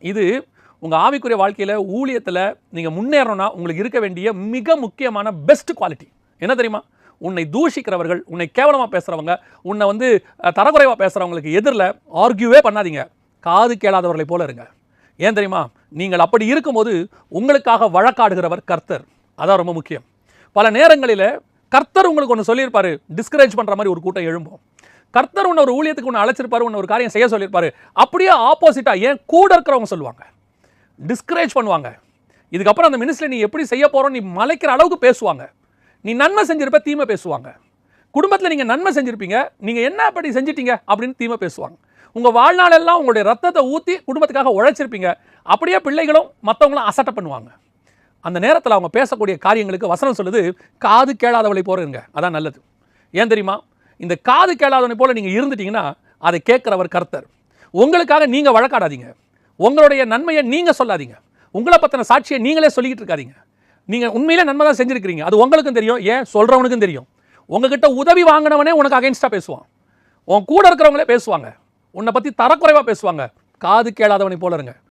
இது உங்கள் ஆவிக்குரிய வாழ்க்கையில் ஊழியத்தில் நீங்கள் முன்னேறணும்னா உங்களுக்கு இருக்க வேண்டிய மிக முக்கியமான பெஸ்ட் குவாலிட்டி என்ன தெரியுமா? உன்னை தூஷிக்கிறவர்கள், உன்னை கேவலமாக பேசுகிறவங்க, உன்னை தரக்குறைவாக பேசுகிறவங்களுக்கு எதிரில் ஆர்கியூவே பண்ணாதீங்க. காது கேளாதவர்களை போல இருங்க. ஏன் தெரியுமா? நீங்கள் அப்படி இருக்கும்போது உங்களுக்காக வழக்காடுகிறவர் கர்த்தர். அதான் ரொம்ப முக்கியம். பல நேரங்களில் கர்த்தர் உங்களுக்கு ஒன்று சொல்லியிருப்பாரு, டிஸ்கரேஜ் பண்ணுற மாதிரி ஒரு கூட்டம் எழும்போம். கர்த்தர் உன்னை ஒரு ஊழியத்துக்கு ஒன்று அழைச்சிருப்பாரு, உன்னை ஒரு காரியம் செய்ய சொல்லியிருப்பாரு. அப்படியே ஆப்போசிட்டாக ஏன் கூட இருக்கிறவங்க சொல்லுவாங்க, டிஸ்கரேஜ் பண்ணுவாங்க. இதுக்கப்புறம் அந்த மினிஸ்ட்ரியில் நீ எப்படி செய்ய போகிறோம் நீ மலைக்கிற அளவுக்கு பேசுவாங்க. நீ நன்மை செஞ்சிருப்ப, தீமை பேசுவாங்க. குடும்பத்தில் நீங்கள் நன்மை செஞ்சுருப்பீங்க, நீங்கள் என்ன அப்படி செஞ்சிட்டீங்க அப்படின்னு தீமை பேசுவாங்க. உங்கள் வாழ்நாளெல்லாம் உங்களுடைய ரத்தத்தை ஊற்றி குடும்பத்துக்காக உழைச்சிருப்பீங்க, அப்படியே பிள்ளைகளும் மற்றவங்களும் அசட்டை பண்ணுவாங்க. அந்த நேரத்தில் அவங்க பேசக்கூடிய காரியங்களுக்கு வசனம் சொல்லுது, காது கேளாதவளை போல இருங்க. அதான் நல்லது. ஏன் தெரியுமா? இந்த காது கேளாதவனை போல நீங்கள் இருந்துட்டீங்கன்னா அதை கேட்குறவர் கர்த்தர். உங்களுக்காக நீங்கள் வழக்காடாதீங்க, உங்களுடைய நன்மையை நீங்கள் சொல்லாதீங்க, உங்களை பற்றின சாட்சியை நீங்களே சொல்லிக்கிட்டு இருக்காதீங்க. நீங்கள் உண்மையிலே நன்மை தான் செஞ்சுருக்கிறீங்க, அது உங்களுக்கும் தெரியும், ஏன் சொல்கிறவனுக்கும் தெரியும். உங்ககிட்ட உதவி வாங்கினவனே உனக்கு அகைன்ஸ்டாக பேசுவான், உன் கூட இருக்கிறவங்களே பேசுவாங்க, உன்னை பற்றி தரக்குறைவாக பேசுவாங்க. காது கேளாதவனை போல இருங்க.